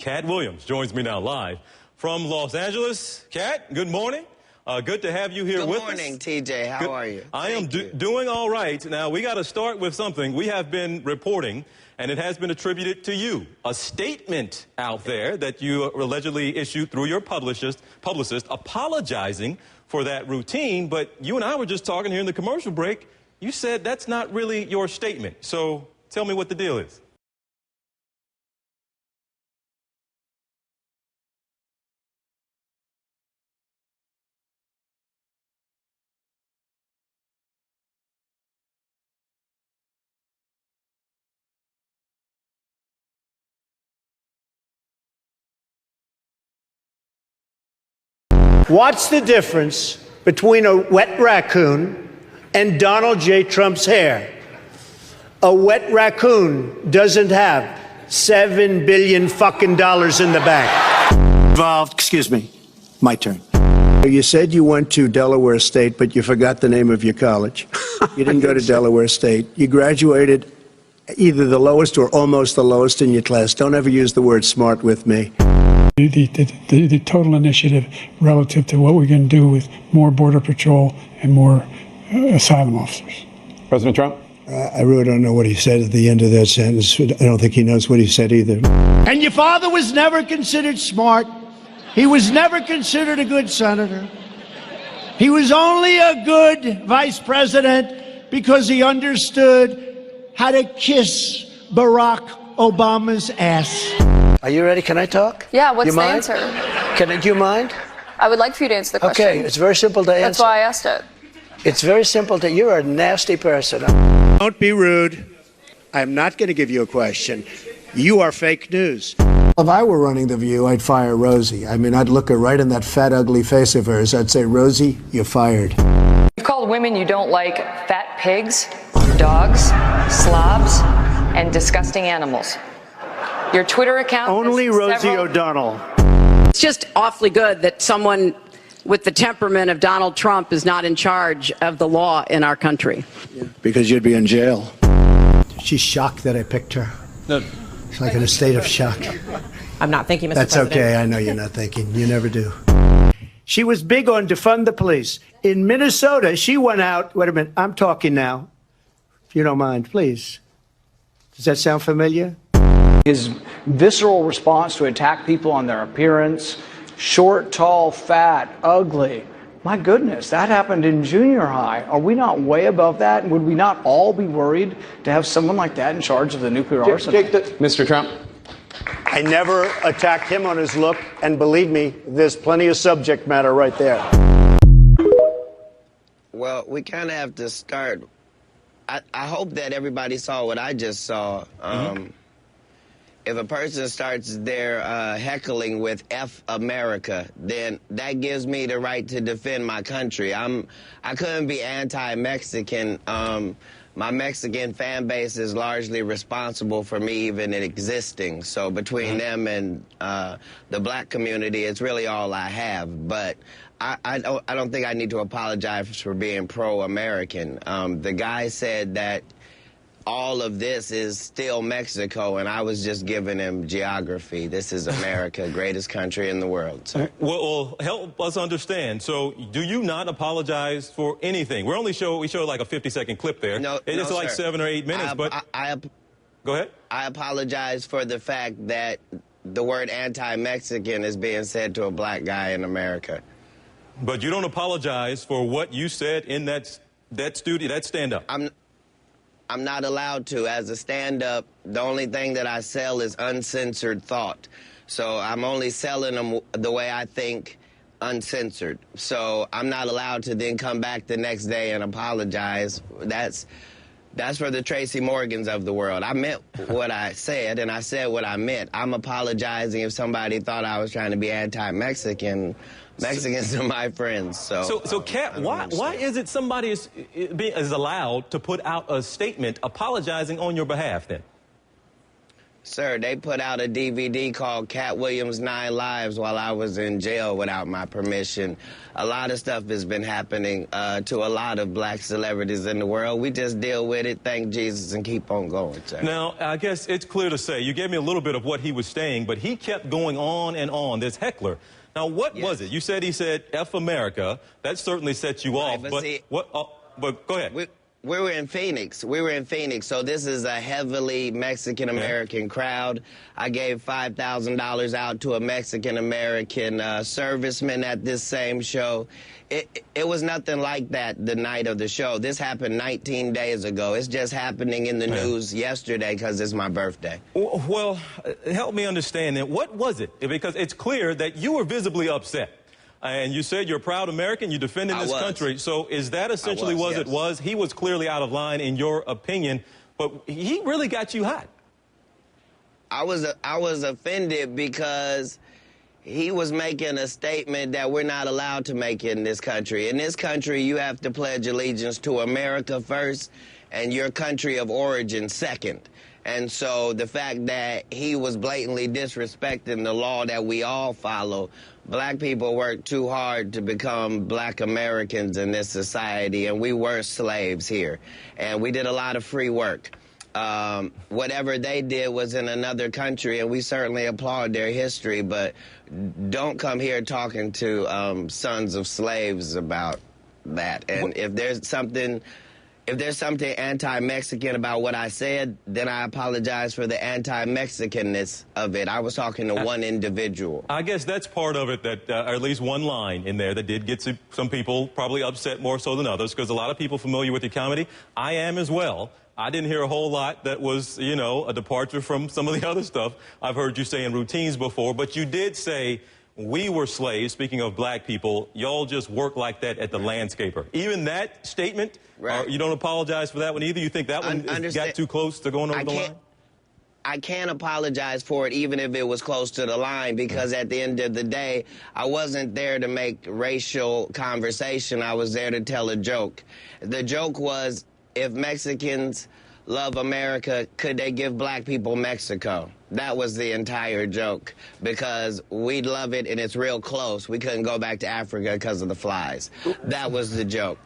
Katt Williams joins me now live from Los Angeles. Katt, good morning. Good to have you here with us. Good morning, TJ. How are you? I am doing all right. Now, we got to start with something. We have been reporting, and it has been attributed to you, a statement out there that you allegedly issued through your publicist apologizing for that routine. But you and I were just talking here in the commercial break. You said that's not really your statement. So tell me what the deal is. What's the difference between a wet raccoon and Donald J. Trump's hair? A wet raccoon doesn't have $7 billion fucking dollars in the bank. Involved, excuse me, my turn. You said you went to Delaware State, but you forgot the name of your college. You didn't go to Delaware State. You graduated either the lowest or almost the lowest in your class. Don't ever use the word smart with me. The total initiative relative to what we're going to do with more Border Patrol and more asylum officers. President Trump? I really don't know what he said at the end of that sentence. I don't think he knows what he said either. And your father was never considered smart. He was never considered a good senator. He was only a good vice president because he understood how to kiss Barack Obama's ass. Are you ready? Can I talk? Yeah, what's the answer? Do you mind? I would like for you to answer the question. Okay, it's very simple to answer. That's why I asked it. It's very simple to, you're a nasty person. Don't be rude. I'm not going to give you a question. You are fake news. If I were running The View, I'd fire Rosie. I mean, I'd look her right in that fat, ugly face of hers. I'd say, Rosie, you're fired. You've called women you don't like fat pigs, dogs, slobs, and disgusting animals. Your Twitter account... Only Rosie O'Donnell. It's just awfully good that someone with the temperament of Donald Trump is not in charge of the law in our country. Yeah, because you'd be in jail. She's shocked that I picked her. No. She's like in a state of shock. I'm not thinking, Mr. That's President. okay. I know you're not thinking. You never do. She was big on defund the police. In Minnesota, she went out... Wait a minute. I'm talking now. If you don't mind, please. Does that sound familiar? His visceral response to attack people on their appearance, short, tall, fat, ugly. My goodness, that happened in junior high. Are we not way above that? And would we not all be worried to have someone like that in charge of the nuclear arsenal? Mr. Trump? I never attacked him on his look, and believe me, there's plenty of subject matter right there. Well, we kind of have to start. I hope that everybody saw what I just saw. If a person starts their heckling with F America, then that gives me the right to defend my country. I couldn't be anti-Mexican. My Mexican fan base is largely responsible for me even existing. So between them and the black community, it's really all I have. But I don't think I need to apologize for being pro-American. The guy said that all of this is still Mexico, and I was just giving him geography. This is America, greatest country in the world. So. Well, help us understand. So, do you not apologize for anything? We show like a 50-second clip there. No, it's like 7 or 8 minutes. Go ahead. I apologize for the fact that the word anti-Mexican is being said to a black guy in America. But you don't apologize for what you said in that studio, that stand-up. I'm not allowed to. As a stand-up, the only thing that I sell is uncensored thought. So I'm only selling them the way I think, uncensored. So I'm not allowed to then come back the next day and apologize. That's for the Tracy Morgans of the world. I meant what I said, and I said what I meant. I'm apologizing if somebody thought I was trying to be anti-Mexican. Mexicans are my friends, so Katt, why is it somebody is allowed to put out a statement apologizing on your behalf then? Sir, they put out a DVD called Katt Williams' 9 Lives while I was in jail without my permission. A lot of stuff has been happening to a lot of black celebrities in the world. We just deal with it, thank Jesus, and keep on going, sir. Now, I guess it's clear to say, you gave me a little bit of what he was saying, but he kept going on and on, this heckler. Now, what was it? You said he said, F America. That certainly sets you off. But see, but go ahead. We were in Phoenix. So this is a heavily Mexican-American crowd. I gave $5,000 out to a Mexican-American serviceman at this same show. It was nothing like that the night of the show. This happened 19 days ago. It's just happening in the news yesterday because it's my birthday. Well, help me understand that. What was it? Because it's clear that you were visibly upset. And you said you're a proud American, you defended this country. So is that essentially what it was? He was clearly out of line in your opinion, but he really got you hot. I was offended because he was making a statement that we're not allowed to make in this country. In this country, you have to pledge allegiance to America first and your country of origin second. And so the fact that he was blatantly disrespecting the law that we all follow, black people worked too hard to become black Americans in this society, and we were slaves here. And we did a lot of free work. Whatever they did was in another country, and we certainly applaud their history, but don't come here talking to sons of slaves about that. And if there's something anti-Mexican about what I said, then I apologize for the anti-Mexicanness of it. I was talking to one individual. I guess that's part of it, that or at least one line in there that did get some people probably upset more so than others, because a lot of people familiar with your comedy. I am as well. I didn't hear a whole lot that was, you know, a departure from some of the other stuff I've heard you say in routines before, but you did say, we were slaves, speaking of black people, y'all just work like that at the landscaper. Even that statement, you don't apologize for that one either? You think that one got too close to going over the line? I can't apologize for it even if it was close to the line, because at the end of the day, I wasn't there to make racial conversation. I was there to tell a joke. The joke was, if Mexicans love America, could they give black people Mexico? That was the entire joke, because we'd love it and it's real close. We couldn't go back to Africa because of the flies. That was the joke.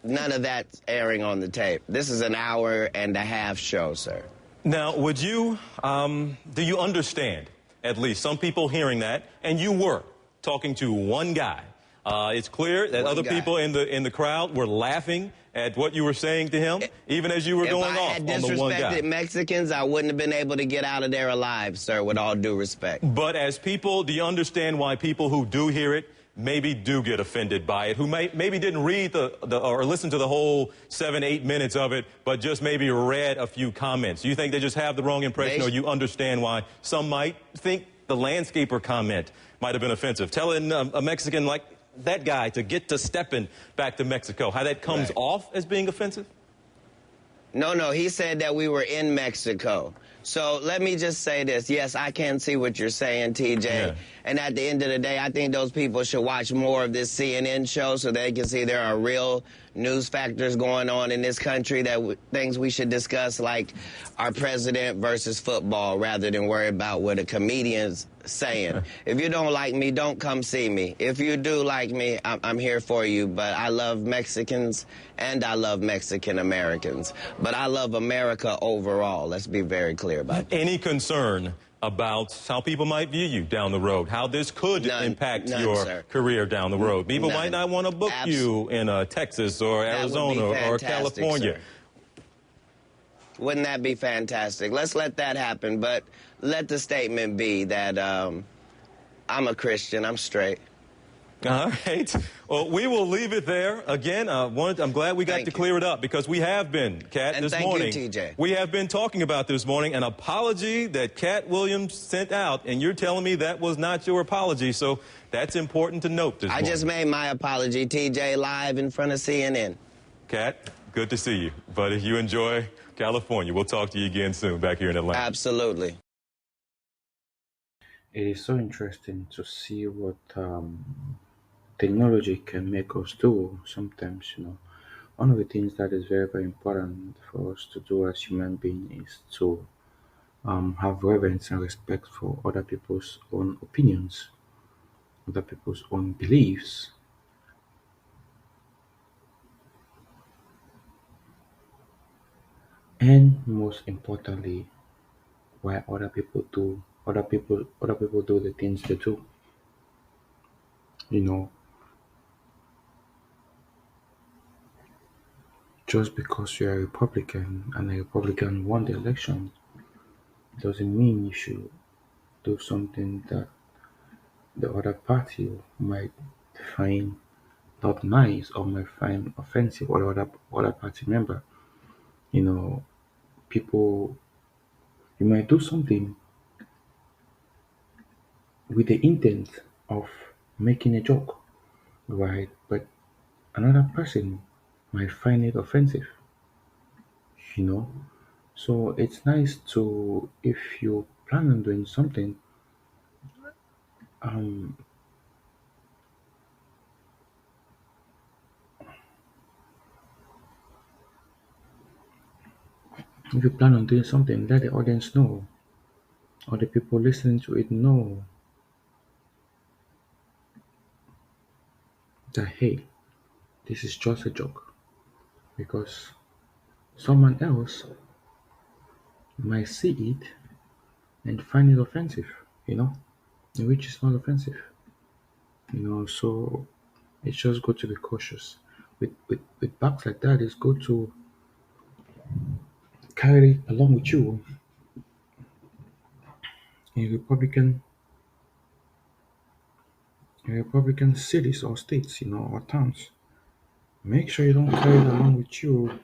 None of that's airing on the tape. This is an hour-and-a-half show, sir. Now, would you, do you understand, at least some people hearing that, and you were talking to one guy. It's clear that other people in the crowd were laughing at what you were saying to him, even as you were going off on the one guy. If I had disrespected Mexicans, I wouldn't have been able to get out of there alive, sir, with all due respect. But as people, do you understand why people who do hear it maybe do get offended by it, who maybe didn't read or listen to the whole 7-8 minutes of it, but just maybe read a few comments? Do you think they just have the wrong impression, or you understand why some might think the landscaper comment might have been offensive? Telling a Mexican like that guy to get to stepping back to Mexico, how that comes off as being offensive? No, he said that we were in Mexico. So let me just say this. Yes, I can see what you're saying, TJ. Yeah. And at the end of the day, I think those people should watch more of this CNN show so they can see there are real news factors going on in this country, things we should discuss, like our president versus football, rather than worry about what a comedian's saying. If you don't like me, don't come see me. If you do like me, I'm here for you. But I love Mexicans and I love Mexican Americans. But I love America overall. Let's be very clear about that. Any concern about how people might view you down the road, how this could impact your career down the road? People might not want to book you in Texas or Arizona or California. Sir. Wouldn't that be fantastic? Let's let that happen, but let the statement be that I'm a Christian, I'm straight. All right. Well, we will leave it there. Again, I'm glad we got to clear it up, because we have been, Katt, this morning. Thank you, TJ. We have been talking about this morning an apology that Katt Williams sent out, and you're telling me that was not your apology, so that's important to note this morning. I just made my apology, TJ, live in front of CNN. Katt, good to see you. But if you enjoy California, we'll talk to you again soon back here in Atlanta. Absolutely. It is so interesting to see what technology can make us do sometimes. One of the things that is very, very important for us to do as human beings is to have reverence and respect for other people's own opinions, other people's own beliefs, and most importantly, why other people do the things they do. You know, just because you're a Republican and a Republican won the election doesn't mean you should do something that the other party might find not nice or might find offensive, or other party member. You know, people, you might do something with the intent of making a joke, right? But another person might find it offensive, you know. So it's nice to, if you plan on doing something, um, if you plan on doing something, let the audience know, or the people listening to it know that hey, this is just a joke, because someone else might see it and find it offensive, you know, which is not offensive, So it's just good to be cautious. With facts like that, it's good to carry it along with you in Republican cities or states, or towns. Make sure you don't carry it along with you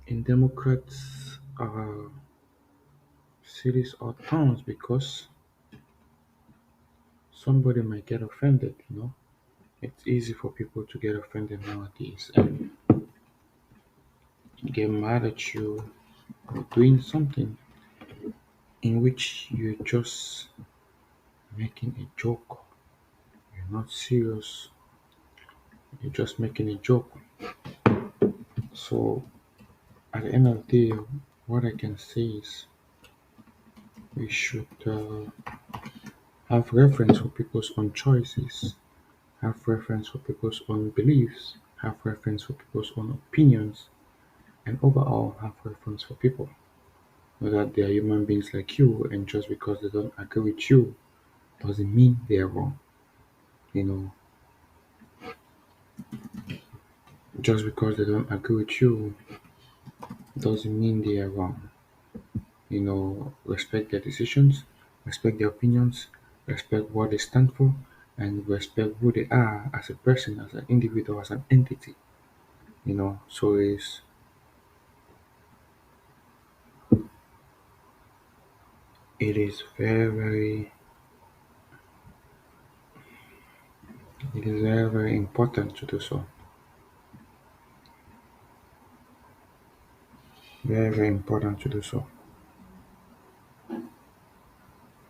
in Democrats' cities or towns, because somebody might get offended. It's easy for people to get offended nowadays and get mad at you for doing something in which you're just making a joke. You're not serious. You're just making a joke. So at the end of the day, what I can say is we should have reference for people's own choices, have reference for people's own beliefs, have reference for people's own opinions, and overall have reference for people. Know that they are human beings like you, and just because they don't agree with you doesn't mean they are wrong. You know, just because they don't agree with you doesn't mean they are wrong. Respect their decisions, respect their opinions, respect what they stand for, and respect who they are as a person, as an individual, as an entity. So it is very, very important to do so. Very, very important to do so.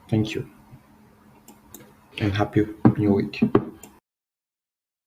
Thank you, and happy new week.